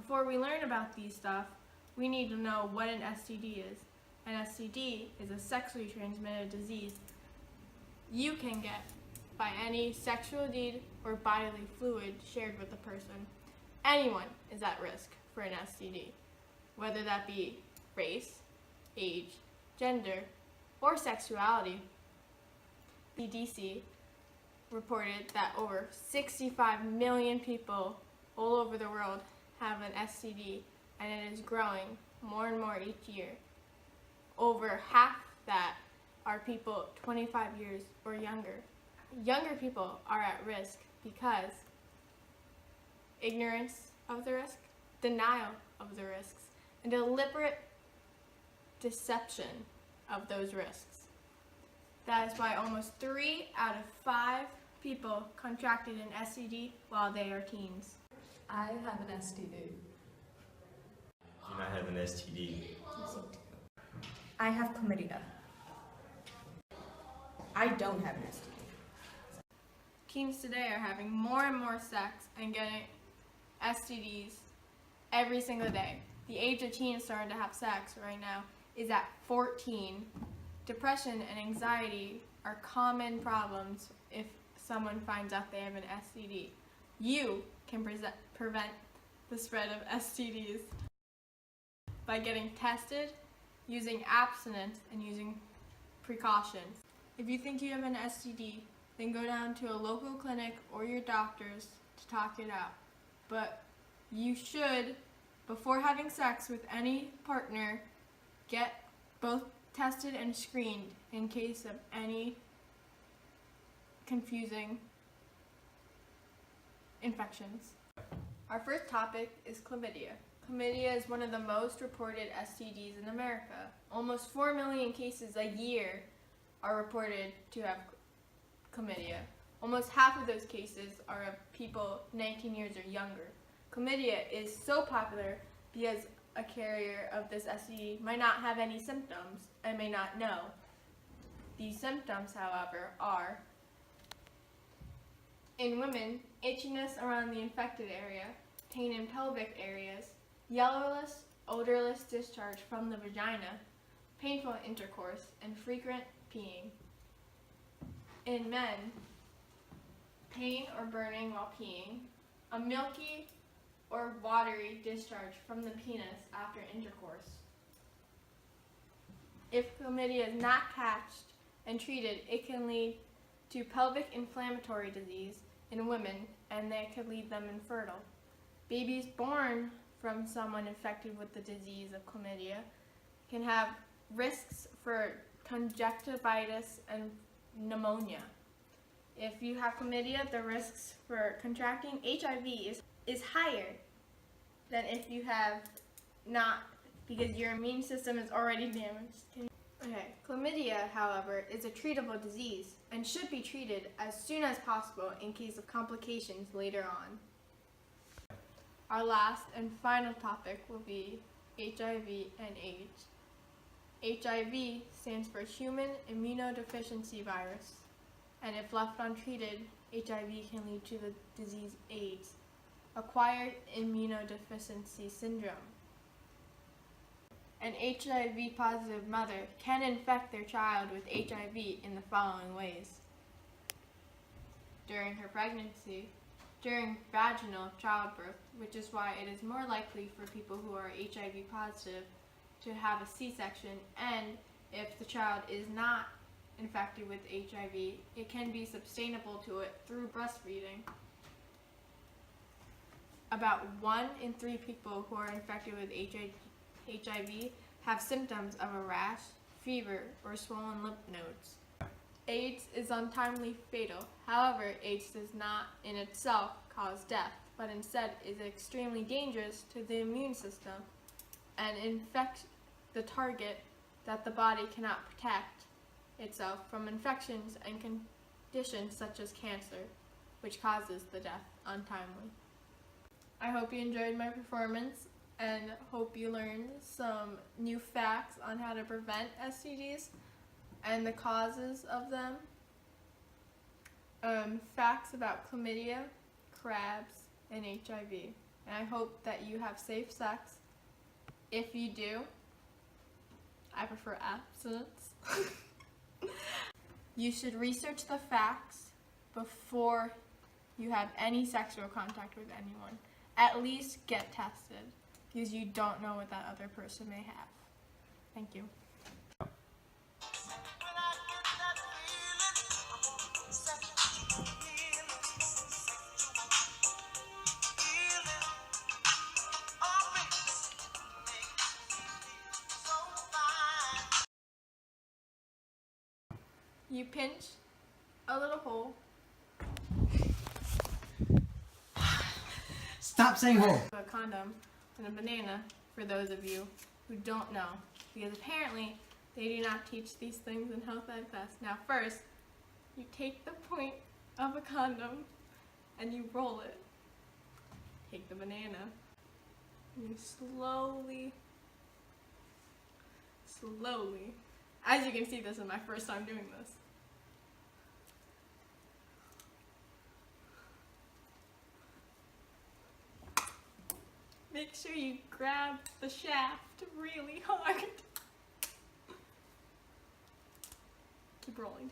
before we learn about these stuff, we need to know what an STD is. An STD is a sexually transmitted disease you can get by any sexual deed or bodily fluid shared with a person. Anyone is at risk for an STD, whether that be race, age, gender, or sexuality. The CDC reported that over 65 million people all over the world have an STD, and it is growing more and more each year. Over half that are people 25 years or younger. Younger people are at risk because ignorance of the risk, denial of the risks, and deliberate deception of those risks. That is why almost 3 out of 5 people contracted an STD while they are teens. I have an STD. And I have an STD. I have chlamydia. I don't have an STD. Teens today are having more and more sex and getting STDs every single day. The age of teens starting to have sex right now is at 14. Depression and anxiety are common problems if someone finds out they have an STD. You can prevent the spread of STDs by getting tested, using abstinence, and using precautions. If you think you have an STD, then go down to a local clinic or your doctors to talk it out. But you should, before having sex with any partner, get both tested and screened in case of any confusing infections. Our first topic is chlamydia. Chlamydia is one of the most reported STDs in America. Almost 4 million cases a year are reported to have chlamydia. Almost half of those cases are of people 19 years or younger. Chlamydia is so popular because a carrier of this STD might not have any symptoms and may not know. These symptoms, however, are in women, itchiness around the infected area, pain in pelvic areas, yellowish, odorless discharge from the vagina, painful intercourse, and frequent peeing. In men, pain or burning while peeing, a milky or watery discharge from the penis after intercourse. If chlamydia is not catched and treated, it can lead to pelvic inflammatory disease in women, and that could leave them infertile. Babies born from someone infected with the disease of chlamydia can have risks for conjunctivitis and pneumonia. If you have chlamydia, the risks for contracting HIV is higher than if you have not, because your immune system is already damaged. Okay, chlamydia, however, is a treatable disease and should be treated as soon as possible in case of complications later on. Our last and final topic will be HIV and AIDS. HIV stands for Human Immunodeficiency Virus, and if left untreated, HIV can lead to the disease AIDS, acquired immunodeficiency syndrome. An HIV-positive mother can infect their child with HIV in the following ways: during her pregnancy, during vaginal childbirth, which is why it is more likely for people who are HIV positive to have a C-section, and if the child is not infected with HIV, it can be sustainable to it through breastfeeding. About 1 in 3 people who are infected with HIV have symptoms of a rash, fever, or swollen lymph nodes. AIDS is untimely fatal. However, AIDS does not in itself cause death, but instead is extremely dangerous to the immune system and infects the target that the body cannot protect itself from infections and conditions such as cancer, which causes the death untimely. I hope you enjoyed my performance and hope you learned some new facts on how to prevent STDs and the causes of them. Facts about chlamydia, crabs, and HIV. and I hope that you have safe sex. If you do, I prefer abstinence. You should research the facts before you have any sexual contact with anyone. At least get tested, because you don't know what that other person may have. Thank you. You pinch a little hole. Stop saying hole. A condom and a banana for those of you who don't know, because apparently they do not teach these things in health ed class. Now first, you take the point of a condom and you roll it. Take the banana and you slowly, as you can see, this is my first time doing this. Make sure you grab the shaft really hard. Keep rolling.